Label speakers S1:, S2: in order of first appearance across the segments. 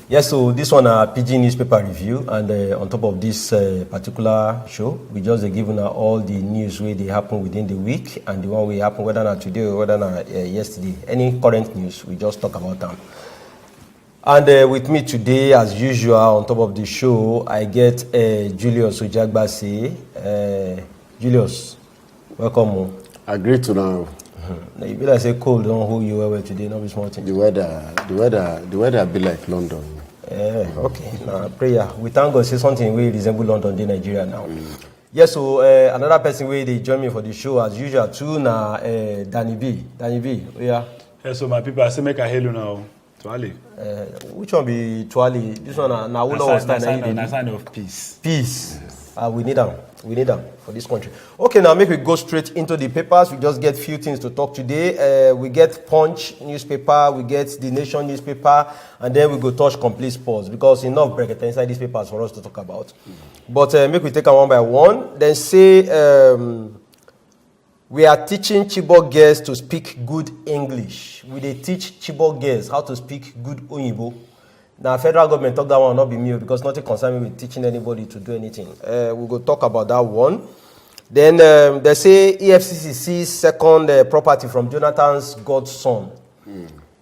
S1: Yes, so this one PG newspaper review, and on top of this particular show, we just given all the news where they happen within the week, and the one we happen whether not today or whether not yesterday. Any current news, we just talk about them. And with me today, as usual, on top of the show, I get Julius Ojagbase. Julius, welcome.
S2: Agree to now.
S1: You be like say cold don't hold you well today, not be small thing.
S2: The weather be like London.
S1: Okay. Now prayer. We thank God say something we resemble London in Nigeria now. Yes, so another person where they join me for the show as usual too na Danny B. Danny B. Yeah.
S3: Hey, so my people, I say make a hello now. Tuale.
S1: Which one be Tuale? This one na
S3: sign of peace.
S1: Peace. We need them. We need them for this country. Okay, now make we go straight into the papers. We just get few things to talk today. We get Punch newspaper, we get The Nation newspaper, and then we go touch Complete Sports because enough bracket inside these papers for us to talk about. But make we take them one by one. Then say we are teaching Chibok girls to speak good English. We dey teach Chibok girls how to speak good Oyinbo. Now, federal government talk that one will not be me because nothing concern me with teaching anybody to do anything. We'll go talk about that one. Then they say EFCC sees second property from Jonathan's godson.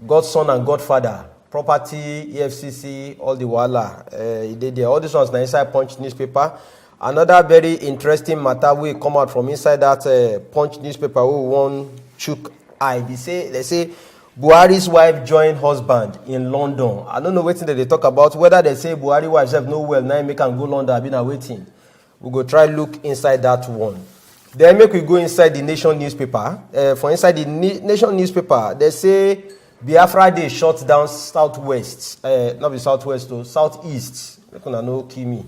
S1: Godson and godfather. Property, EFCC, all the wala. They did all these ones na inside Punch newspaper. Another very interesting matter will come out from inside that Punch newspaper. We want chook eye. They say Buhari's wife joined husband in London. I don't know what they talk about. Whether they say Buhari's wife have no well, now make can go London. I've been waiting. We go try look inside that one. Then make we go inside The Nation newspaper. For inside The Nation newspaper, they say Biafra Day shut down southwest. Not the southwest, though, southeast. They can know Kimi.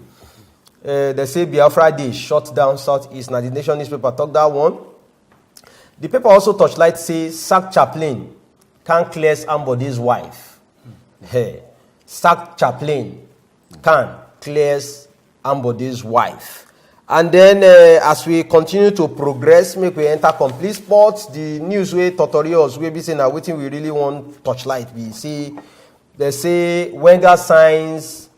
S1: They say Biafra Day shut down southeast. Now The Nation newspaper talk that one. The paper also touchlight say sack chaplain can clears Ambody's wife. Hey, sack chaplain can clears Ambody's wife. And then as we continue to progress, make we enter Complete Sports. The news way tutorials we be saying now waiting we really want touchlight. We see they say Wenger signs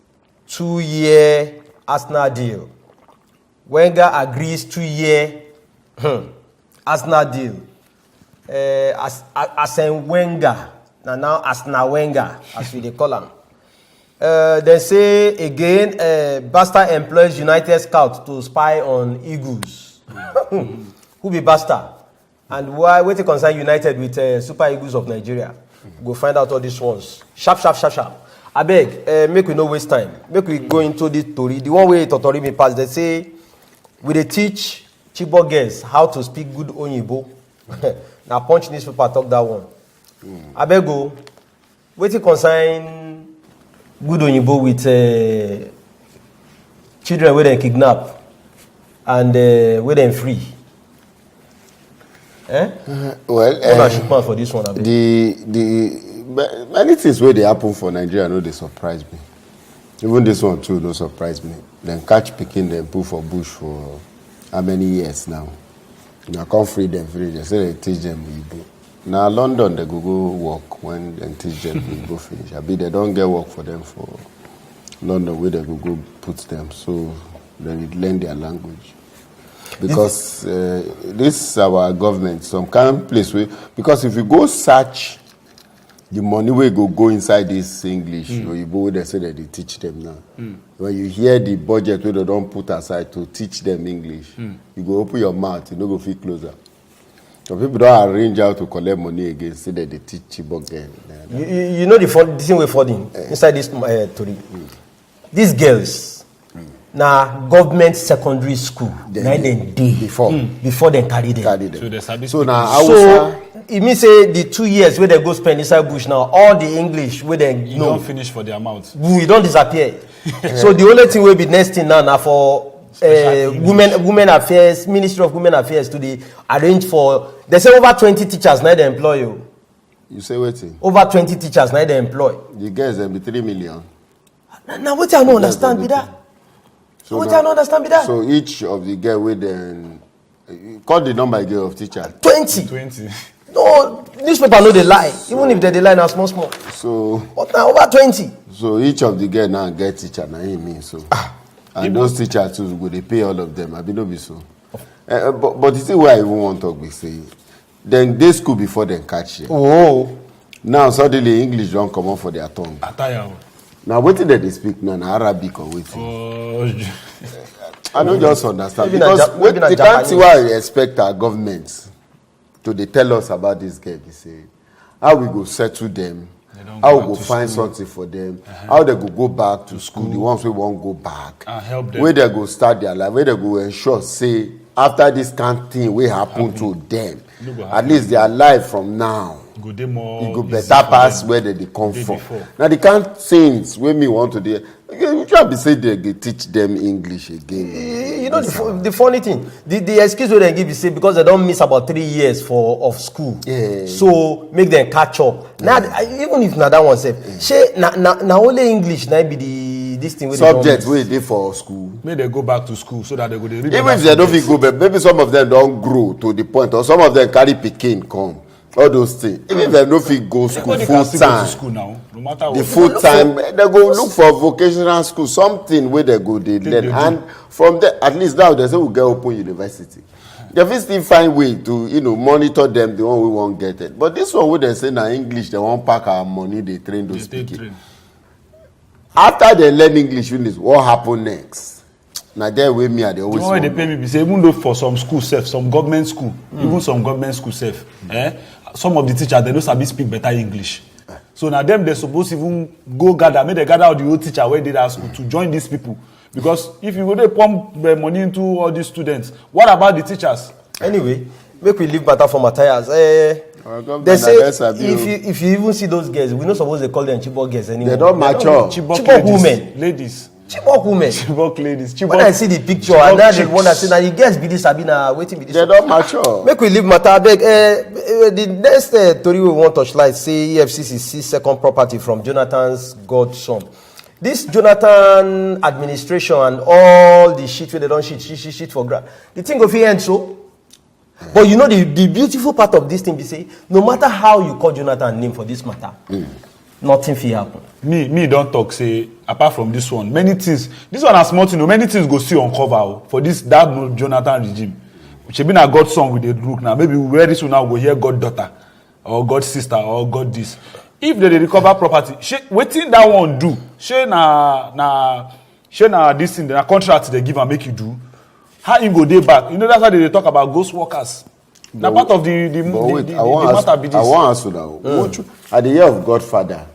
S1: 2-year Arsenal deal. Wenger agrees 2-year Arsenal deal. Arsene Wenger, now Arsene Wenger, as we call him. They say again, Basta employs United Scouts to spy on Eagles. Who be Basta? And why we concern United with Super Eagles of Nigeria? We'll find out all these ones. Sharp. I beg, make we no waste time. Make we go into this story. The one way Totori me pass, they say, we they teach Chibok girls how to speak good Oyinbo. Now Punch newspaper talk that one. I beg go. Waiting concern good Oyinbo with children where they kidnap and where they free. Well, for this one.
S2: The many things where they happen for Nigeria, no, they surprise me. Even this one too, no surprise me. Then catch picking them, put for bush for how many years now? You can't free them. They say they teach them Igbo. Now London they go work when they teach them Igbo finish. I mean they don't get work for them for London where they go put them. So they learn their language. Because this is our government, some kind of place where because if you go search the money will go inside this English, or Igbo they say that they teach them now. When you hear the budget where they don't put aside to teach them English, you go open your mouth, you don't go feel closer. So people don't arrange how to collect money again, say that they teach Chibok girl.
S1: You know the thing we're falling inside this story. These girls, now government secondary school, before they carry them.
S2: So now
S1: it means say the 2 years where they go spend inside bush now, all the English where they
S3: you don't finish for their mouth.
S1: We don't disappear. So the only thing will be next thing now for women affairs, Ministry of Women Affairs to arrange for. They say over 20 teachers now they employ you.
S2: You say waiting.
S1: Over 20 teachers now they employ.
S2: The girls them be 3 million.
S1: Now what I don't understand be that.
S2: So
S1: what I don't understand be that.
S2: So each of the girl with them call the number again of teacher.
S1: 20.
S3: 20.
S1: No, Newspaper no dey lie, even if they lie na small.
S2: So
S1: But now over 20.
S2: so each of the girl now get teacher na him mean so. And those teachers too go dey pay all of them. Abi no be so. But the thing wey I even wan talk be say dem dey school before dem catch here.
S1: Oh.
S2: Now suddenly English don comot for their tongue.
S3: Attire.
S2: Na wetin dem dey speak now na Arabic or wetin? I no just understand
S1: Maybe na
S2: because
S1: maybe na
S2: the kind thing
S1: Japanese.
S2: wey I expect our government to dey tell us about this girl be say how we go settle them,
S3: don't
S2: how
S3: go
S2: we go
S3: back to
S2: find something for them, how they go back to school, the ones wey wan go back,
S3: And help them.
S2: wey they go start their life, wey they go ensure say after this kind thing wey happen to them,
S3: No go
S2: at
S3: happen
S2: least their life from now
S3: Go dey more.
S2: e go
S3: easy
S2: better
S3: for
S2: pass
S3: them.
S2: where they dey come
S3: Dey
S2: from.
S3: before.
S2: Na the kind things wey me want to dey, you try be say they go teach them English again.
S1: You know the funny thing, the excuse wey dem give is say because they don miss about 3 years of school,
S2: Yeah.
S1: so make them catch up. Now even if na that one sef, shey na only English na be the this thing wey they don
S2: Subject
S1: miss.
S2: wey dey for school.
S3: Make they go back to school so that they go dey read.
S2: Even
S3: other
S2: if they no
S3: subjects.
S2: fit go back, maybe some of them don grow to the point, or some of them carry pikin come. All those things. Even if they no fit go school
S3: Everybody
S2: full
S3: can still go to
S2: time,
S3: school now, no matter
S2: the
S3: what.
S2: full time they go look for vocational school, something wey they go dey learn,
S3: they do.
S2: and from there at least now they say we get open university. They fit still find way to monitor them the one we wan get it. But this one wey they say na English, they wan pack our money, they train those
S3: They
S2: pikin.
S3: train.
S2: After they learn English finish, what happen next? Na there wey me I dey
S3: The
S2: always
S3: one wey dey
S2: wonder.
S3: pay me be say even though for some school sef, some government school, even some government school sef, some of the teachers they no sabi speak better English. So na them they suppose even go gather, make they gather all the old teacher wey dey that school to join these people. Because if you go dey pump money into all these students, what about the teachers?
S1: Anyway, make we leave matter for Matthias.
S2: Our government
S1: They say
S2: na less abi o.
S1: if you even see those girls, we no suppose they call them Chibok girls anymore.
S2: They don mature.
S1: Chibok women.
S3: Ladies.
S1: Chibok women.
S3: Chibok ladies. Chibok.
S1: When I see the picture,
S3: Chibok
S1: and now the
S3: chicks.
S1: one that say na the girls be this, Sabina waiting be this.
S2: They don mature.
S1: Make we leave matter abeg. The next tori we wan touchlight say EFCC seize second property from Jonathan's godson. This Jonathan administration and all the shit wey they don shit for ground, the thing go fit end so. But you know the beautiful part of this thing be say no matter how you call Jonathan name for this matter, nothing fit happen.
S3: Me don talk say apart from this one, many things. This one na small thing, many things go still uncover for that Jonathan regime. Shebi na God son we dey look now. Maybe very soon now we go hear God daughter or God sister or God this. If they dey recover property, wetin that one do? Shey na this thing, na contract they give am make you do. How him go dey back? You know that's why they dey talk about ghost workers. Na part of the
S2: But wait,
S3: the
S2: I wan
S3: matter be
S2: ask. I
S3: this.
S2: wan ask you now. At the year of Godfather,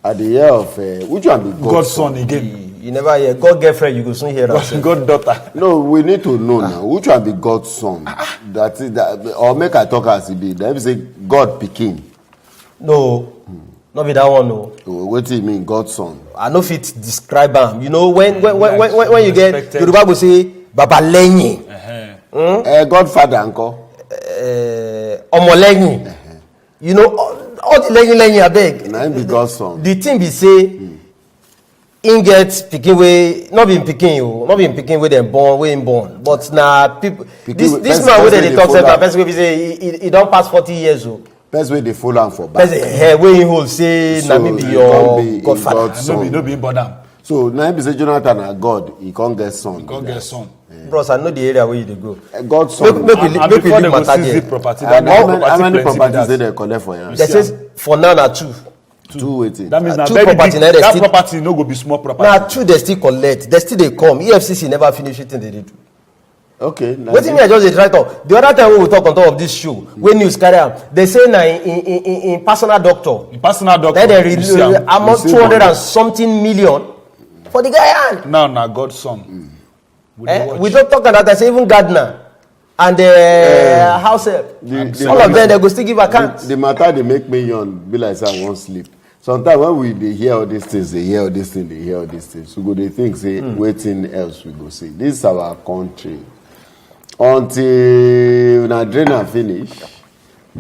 S2: at the year of which one be
S3: God's son again.
S1: You never hear God girlfriend, you go soon hear that.
S3: God daughter.
S2: No, we need to know now. Which one be God's son? That is that, or make I talk as e be. Let me say God pikin.
S1: No, not be that one. No,
S2: Wetin e mean God's son?
S1: I no fit describe am. You know when you get
S3: Respected.
S1: Yoruba go say Baba lẹ́yìn,
S2: Godfather nko.
S1: ọmọ lẹ́yìn. You know all the lẹ́yìn abeg.
S2: Na him be God's son.
S1: The thing be say him get pikin wey not be him pikin o, not be him pikin wey dem born wey him born, but na people. This man wey dem dey talk sef na person wey be say he don pass 40 years o.
S2: Person wey dey follow am for back.
S1: Person hair wey him hold say na me be
S2: he
S1: your
S2: come be
S1: godfather.
S2: God's son.
S3: No be bother.
S2: So na him be say Jonathan na God, he come get son.
S3: God get son.
S1: Bros, I know the area where you dey go.
S2: God's son.
S1: Make we
S3: And
S1: make we
S3: before they
S1: leave
S3: go
S1: matter
S3: seize
S1: there.
S3: the property,
S2: And
S3: that
S2: how many
S3: plenty
S2: properties
S3: be
S2: dey
S3: that.
S2: they collect for here?
S1: They say for now na two.
S2: Two waiting.
S3: That means na
S1: Two
S3: very
S1: property
S3: big.
S1: na they
S3: That
S1: still-
S3: property no go be small property.
S1: Na two they still collect. They still dey come. EFCC never finish wetin they dey do.
S2: Okay. na
S1: Wetin me I just dey try talk. The other time when we talk on top of this show, when news carry am, they say na in personal doctor.
S3: Personal doctor.
S1: Then they
S3: you see am.
S1: amount
S2: see
S1: 200
S2: money.
S1: and something million for the guy hand.
S3: Now na God's son. We dey watch.
S1: We don't talk about that. I say even gardener and house help. All of them they go still give account.
S2: The matter they make me yawn be like say I won't sleep. Sometimes when we dey hear all these things, they hear all these things, they hear all these things. We go dey think say waiting else we go see. This is our country. Until na drain am finish,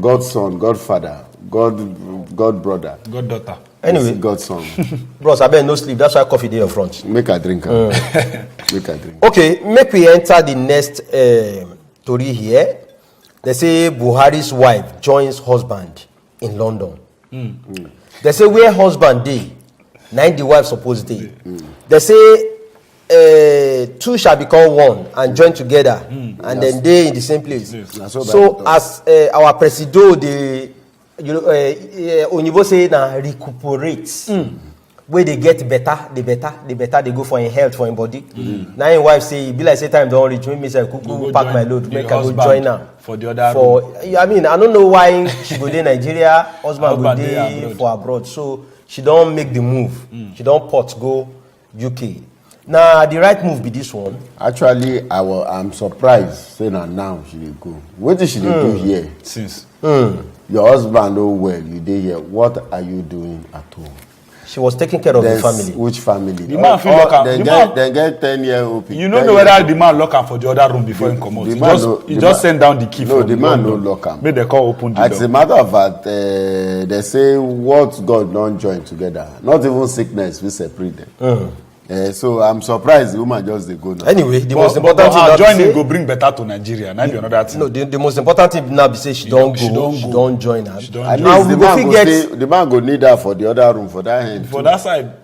S2: God's son, Godfather, God brother.
S3: God daughter.
S1: Anyway,
S2: God's son.
S1: bros, I bet no sleep. That's why coffee dey your front.
S2: Make I drink am. Make I drink.
S1: Okay, make we enter the next story here. They say Buhari's wife joins husband in London. They say where husband dey, na the wife suppose dey. They say two shall become one and join together, and then they in the same place. So as our presido, Onyibo say na recuperate. Where they get better, the better they go for in health, for in body. Now his wife say, be like say time don't reach me, say kuku pack my load, make I go join her.
S3: For the other
S1: I mean, I don't know why she go to Nigeria, husband go there for abroad. So she don't make the move. She don't port go UK. Now the right move be this one.
S2: Actually, I'm surprised saying that now she dey go. What did she dey do here?
S3: Since
S2: Your husband know well, you dey here. What are you doing at home?
S1: She was taking care of the family.
S2: Which family?
S3: The man feel lock am.
S2: They get 10-year-old people.
S3: You don't know whether the man lock am for the other room before he come out. He just send down the key.
S2: No, the man no lock am.
S3: Make the call open the door.
S2: As a matter of fact, they say what God don't join together. Not even sickness will separate them. So I'm surprised the woman just dey go now.
S1: Anyway, the most important thing now
S3: joining go bring better to Nigeria. Now be another thing.
S1: No, the most important thing now be say she don't join her.
S2: At least the man go need her for the other room, for that hand.
S3: For that side.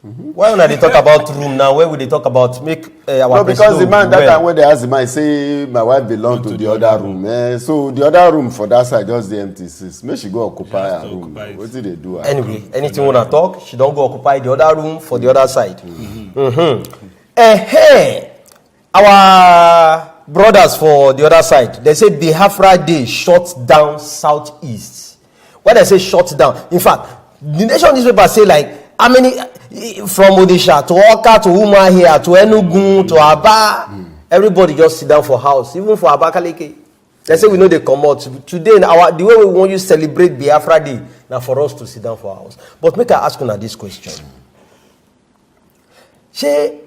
S1: Why when they talk about room now? Where would they talk about make our
S2: no, because the man that time when they ask the man say my wife belong to the other room. So the other room for that side just the empty space. Make she go occupy her room. What did they do?
S1: Anyway, anything wanna talk, she don't go occupy the other room for the other side. Our brothers for the other side, they say Biafra Day shut down Southeast. When they say shut down, in fact, the nation newspaper say like how many from Odisha to Oka to Umuahia to Enugu to Aba, everybody just sit down for house, even for Abakaliki. They say we know they come out today. The way we want you to celebrate Biafra Day, now for us to sit down for house. But make I ask you now this question: say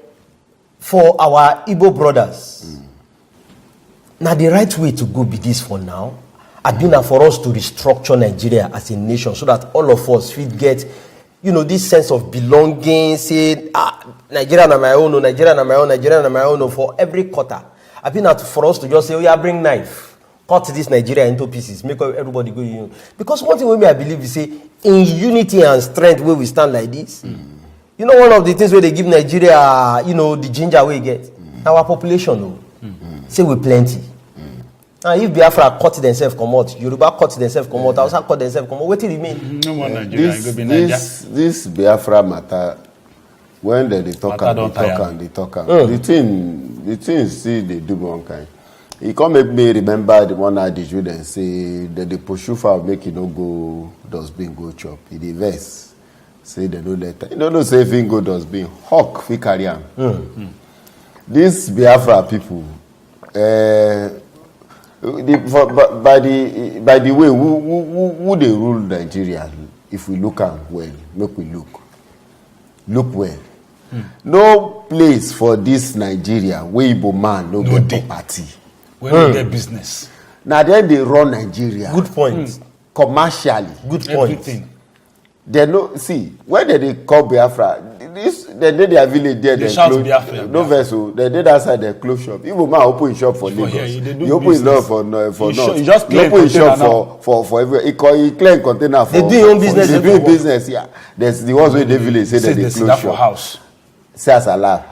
S1: for our Igbo brothers, now the right way to go be this for now. I do now for us to restructure Nigeria as a nation so that all of us will get, this sense of belonging, say, Nigeria na my own, Nigeria na my own, Nigeria na my own, for every quarter. I've been out for us to just say, oh yeah, bring knife, cut this Nigeria into pieces, make everybody go. Because one thing I believe is say, in unity and strength where we stand like this, one of the things where they give Nigeria, the ginger we get, our population, say we plenty. And if Biafra cut themselves come out, Yoruba cut themselves come out, Hausa cut themselves come out, what do you mean?
S3: No more Nigeria,
S2: this Biafra matter, when they talk and they talk. The thing see they do one kind. It come make me remember the one adage where they say that the pursue for make no go dustbin go chop. It the verse say they no let. You don't say if he go dustbin, hawk fi carry am. These Biafra people, by the way, who they rule Nigeria? If we look at well, make we look well. No place for this Nigeria where Igbo man no get property.
S3: Where no get business.
S2: Now then they run Nigeria.
S1: Good point.
S2: Commercially.
S1: Good point.
S3: Everything.
S2: They no see when they call Biafra. They did their village there.
S3: They shout Biafra.
S2: No vessel. They did outside their close shop. Even man open his shop for Lagos. You open his shop for north.
S3: You just
S2: you open his shop for everywhere. He clear container for.
S1: They do own business.
S2: They do business. Yeah. There's the ones where the village say that they close shop.
S3: For house.
S2: Say as I laugh.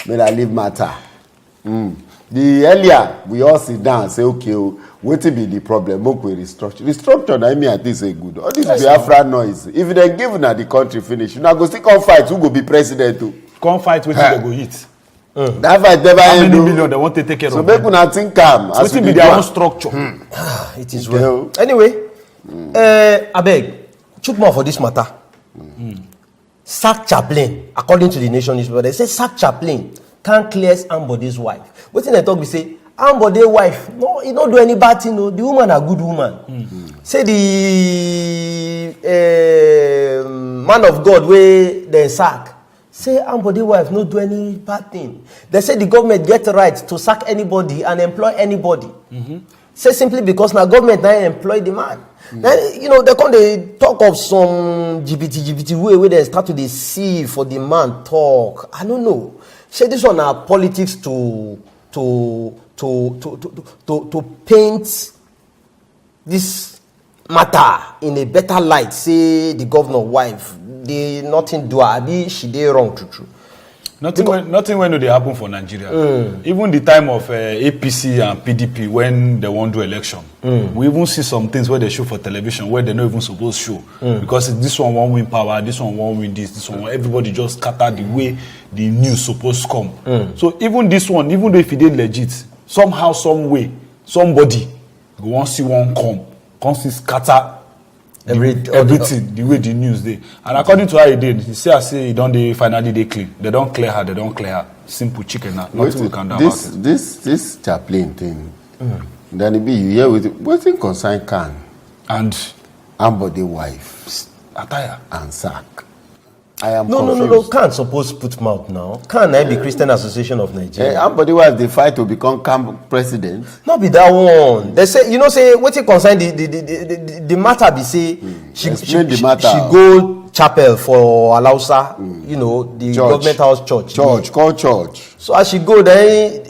S2: May I leave matter. The earlier we all sit down and say okay, what will be the problem? Make we restructure. Restructure, I mean, I think say good. All this Biafra noise. If they give na the country finish, you now go still come fight. Who go be president too?
S3: Come fight with they go eat.
S2: That fight never
S3: How
S2: end.
S3: many million they want to take care of?
S2: So make una think calm.
S3: What will be their own structure?
S1: It is well. Anyway, I beg, chook more for this matter. Sack Chaplain, according to the Nation newspaper, they say Sack Chaplain can't clear Ambode's wife. What thing they talk, we say Ambode's wife, no, he don't do any bad thing. No, the woman a good woman. Say the man of God where they sack. Say Ambode's wife no do any bad thing. They say the government get the right to sack anybody and employ anybody. Say simply because now government now employ the man. Then they come they talk of some GPT way where they start to deceive for the man talk. I don't know. Say this one are politics to to paint this matter in a better light. Say the governor wife, they nothing do her, she did wrong true.
S3: Nothing when they happen for Nigeria. Even the time of APC and PDP when they want to do election, we even see some things where they show for television where they're not even supposed to show. Because this one won't win power, this one won't win this one, everybody just scatter the way the news supposed to come. So even this one, even though if it did legit, somehow, some way, somebody go want see one come see scatter everything the way the news dey. And according to how he did, he say they finally they clean. They don't clear her. Simple chicken now. Nothing we can do about it.
S2: This chaplain thing. Then it be you hear with wetin concern Khan
S3: and
S2: Ambode wife
S3: attire
S2: and sack. I am
S1: No.
S2: confused.
S1: Khan suppose put mouth now. Khan I be Christian Association of Nigeria.
S2: Ambode wife they fight to become president.
S1: Not be that one. They say, say what it concern the matter be say she
S2: Explain the matter.
S1: she go chapel for Alausa, the
S2: Church.
S1: government house church.
S2: Call church.
S1: So as she go then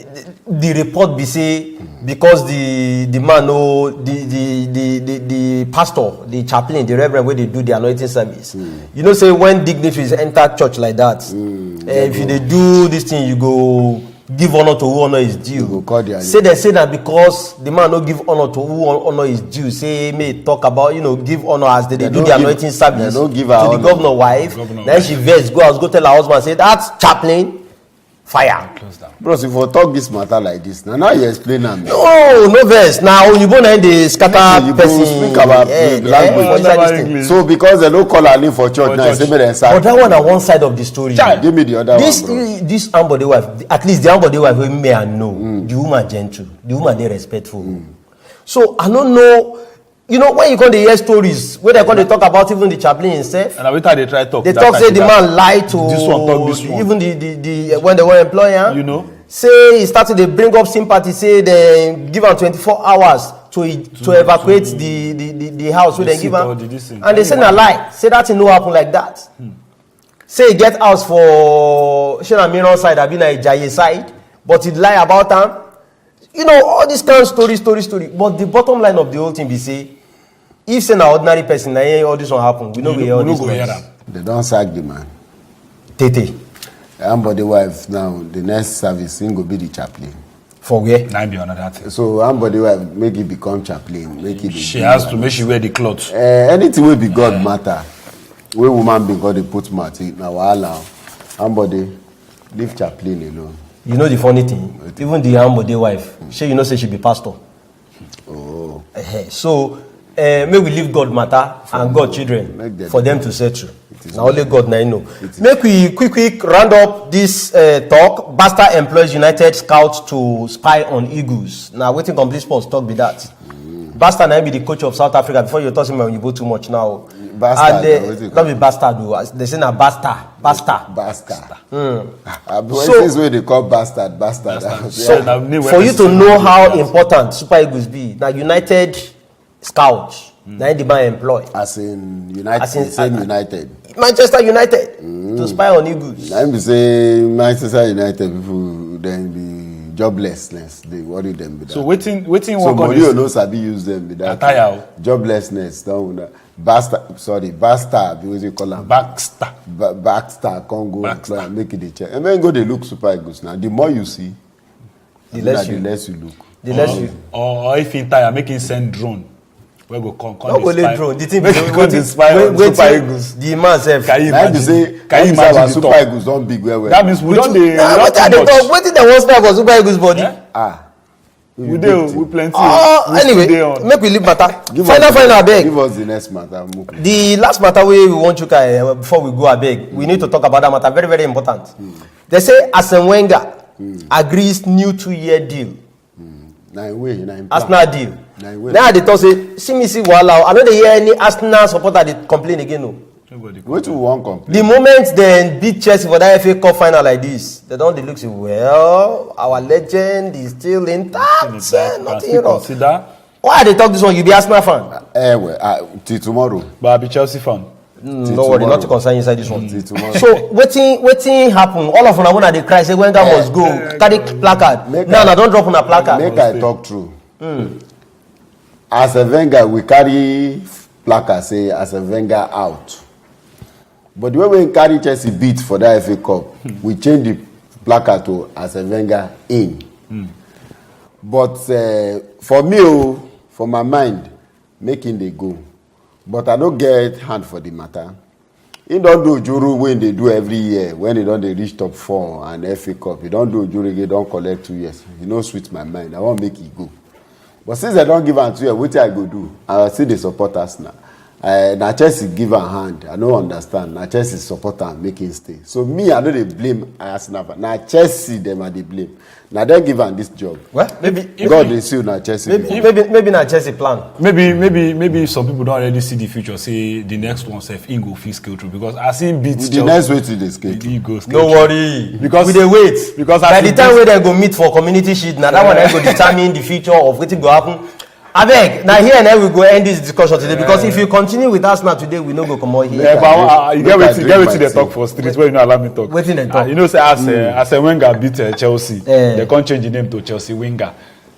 S1: the report be say because the man the pastor, the chaplain, the reverend where they do the anointing service. Say when dignitaries enter church like that, if they do this thing, you go give honor to who honor is due.
S2: go call their
S1: Say that because the man no give honor to who honor is due. Say may talk about give honor as they do
S2: don't
S1: the anointing
S2: give-
S1: service
S2: they don't give
S1: to
S2: her
S1: the
S2: honor.
S1: governor wife. Then she vex go go tell her husband say that's chaplain fire.
S3: close down.
S2: Bros, if we talk this matter like this, now you explain am.
S1: No verse. Now Oyibo na dey scatter
S2: You go
S1: person.
S2: speak about the language.
S1: for inside this thing.
S3: English.
S2: So because they don't call her name for church
S3: For
S2: now,
S3: church.
S2: say me them
S1: But
S2: sack.
S1: that one na one side of the story.
S2: Give me the other
S1: This
S2: one, bro.
S1: this Ambode wife, at least the Ambode wife wey me I know, the woman gentle, the woman dey respectful. So I don't know. When you come to hear stories where they come to talk about even the chaplain himself,
S3: And every time they try talk,
S1: they
S3: that
S1: talk
S3: time
S1: say
S3: to
S1: the
S3: that.
S1: man lied to
S3: This one talk this one.
S1: even the when they were employer. Say he started to bring up sympathy. Say they give am 24 hours to evacuate the house where they give
S3: all
S1: am,
S3: the this thing.
S1: and they say na lie. Say that thing no happen like that. Say he get house for Shena Miron side, abi na Ijaye side, but he lie about am. All this kind of story. But the bottom line of the whole thing be say, if say na ordinary person, na all this one happen. We know we hear all this noise.
S2: They don't sack the man.
S1: Tete
S2: Ambode wife now, the next service, he go be the chaplain.
S1: for where?
S3: Now be another thing.
S2: So Ambode wife make it become chaplain. Make it.
S3: She has to make she wear the cloth.
S2: Anything will be God matter. Where woman be God they put mouth in. Now allow Ambode leave chaplain alone.
S1: You know the funny thing, even the Ambode wife, she say she be pastor.
S2: Oh,
S1: So may we leave God matter and God children
S2: make them
S1: for them to settle.
S2: is
S1: Now only God now know. Make we quick round up this talk. Basta employs United Scouts to spy on eagles. Now waiting complete sports talk be that. Basta now be the coach of South Africa. Before you talk him when you go too much now.
S2: Bastard,
S1: And
S2: what you
S1: not be bastard though. They say na basta.
S2: bastard.
S1: So-
S2: So this way they call bastard.
S1: So
S3: now, name
S1: for you to
S3: represent-
S1: know how important Super Eagles be, now United Scouts, now the man employ.
S2: As in United,
S1: As in-
S2: same United.
S1: Manchester United to spy on eagles.
S2: Let me say Manchester United people then be joblessness. They worry them with that.
S3: So waiting
S2: So
S3: work on
S2: Mourinho
S3: this.
S2: no sabi use them with that.
S3: Attire.
S2: Joblessness. Don't bastard because you call them
S3: Baxter.
S2: Baxter Congo
S3: Baxter.
S2: employer make it a check. And then go they look Super Eagles now. The more you see,
S1: The less you-
S2: the less you look.
S1: The less you
S3: Or if in tire, make him send drone. Where go come
S1: no go
S3: dey
S1: lay
S3: spy.
S1: drone. The thing
S3: Make him come dey spy on Super Eagles.
S1: The man self.
S3: Can you
S2: Like
S3: imagine?
S2: to say,
S3: Can you
S2: our
S3: imagine the
S2: Super
S3: talk?
S2: Eagles don't big well.
S3: That means we don't dey.
S1: What are they talk? Wetin dem wan spy for Super Eagles body?
S3: Yeah.
S2: We
S3: We
S2: big
S3: dey
S2: team.
S3: we plenty.
S1: Oh,
S3: We still dey
S1: anyway,
S3: on.
S1: make we leave matter.
S2: Give
S1: Final abeg.
S2: Give us the next matter. Muku.
S1: The last matter we want you guys before we go abeg, we need to talk about that matter. Very very important. They say Arsene Wenger agrees new 2-year deal.
S2: Nine
S1: Arsenal deal.
S2: Na im way.
S1: Now they talk say see wahala. I no dey hear any Arsenal supporter dey complain again o.
S3: Nobody come.
S2: What you want complain?
S1: The moment dem beat Chelsea for that FA Cup final like this, they don dey look say well, our legend is still intact.
S3: Can still
S1: Nothing wrong.
S3: consider.
S1: Why they talk this one? You be Arsenal fan?
S2: Well, till tomorrow.
S3: But I be Chelsea fan.
S1: No worry, not to concern inside this one.
S2: Till tomorrow.
S1: So wetin happen? All of una dey cry say Wenger must go. Carry placard. Now don't drop on a placard.
S2: Make I talk true. As a Wenger, we carry placard say as a Wenger out. But the way we carry Chelsea beat for that FA Cup, we change the placard to as a Wenger in. But for me, for my mind, making they go. But I don't get hand for the matter. He don't do Juru when they do every year. When they don't they reach top 4 and FA Cup, he don't do Juru again, don't collect 2 years. He don't switch my mind. I want make it go. But since I don't give him 2 years, what I go do? I see the support us now. Na Chelsea give a hand. I don't understand. Na Chelsea support am make him stay. So me, I know they blame Arsenal. Na Chelsea them are they blame. Now they give am this job.
S1: Well, maybe
S2: God they see na Chelsea.
S1: maybe na Chelsea plan.
S3: Maybe some people don't already see the future. Say the next one, say he go fit scale through because I seen beat
S2: The next way to the skate.
S3: he go scale
S1: No
S3: through.
S1: worry.
S3: Because-
S1: we dey wait.
S3: because
S1: by
S3: as
S1: the
S3: he
S1: time
S3: beat-
S1: wey dem go meet for community shield, na that one dem go determine the future of wetin go happen. Abeg, na here and then we go end this discussion today because if you continue with Arsenal today, we no go comot here.
S3: Yeah, but you get
S2: Make I
S3: wetin
S2: drink my
S3: they
S2: tea.
S3: talk for street where you no allow me talk.
S1: Wetin dem talk?
S3: You know say as a Wenger beat Chelsea,
S1: Eh.
S3: they can't change the name to Chelsea Wenger.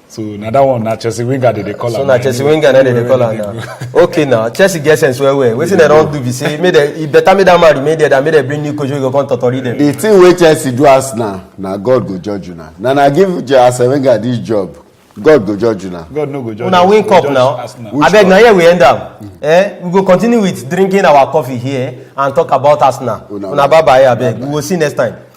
S3: So now that one, na Chelsea Wenger they call
S1: So
S3: am.
S1: na Chelsea Wenger na dem dey call am now. Okay now, Chelsea get sense well well. Wetin dem don do be say make dem e better make that man remain there than make dem bring new coach wey go come totori dem.
S2: The thing wey Chelsea do us now, na God go judge you now. Na give Arsene Wenger this job, God go judge you now.
S3: God no go judge.
S1: Una
S3: us,
S1: win
S3: go
S1: cup
S3: judge
S1: now.
S3: Arsenal.
S1: Abeg na here we end am. We go continue with drinking our coffee here and talk about Arsenal.
S2: Una
S1: Una bye bye abeg. We will see next time.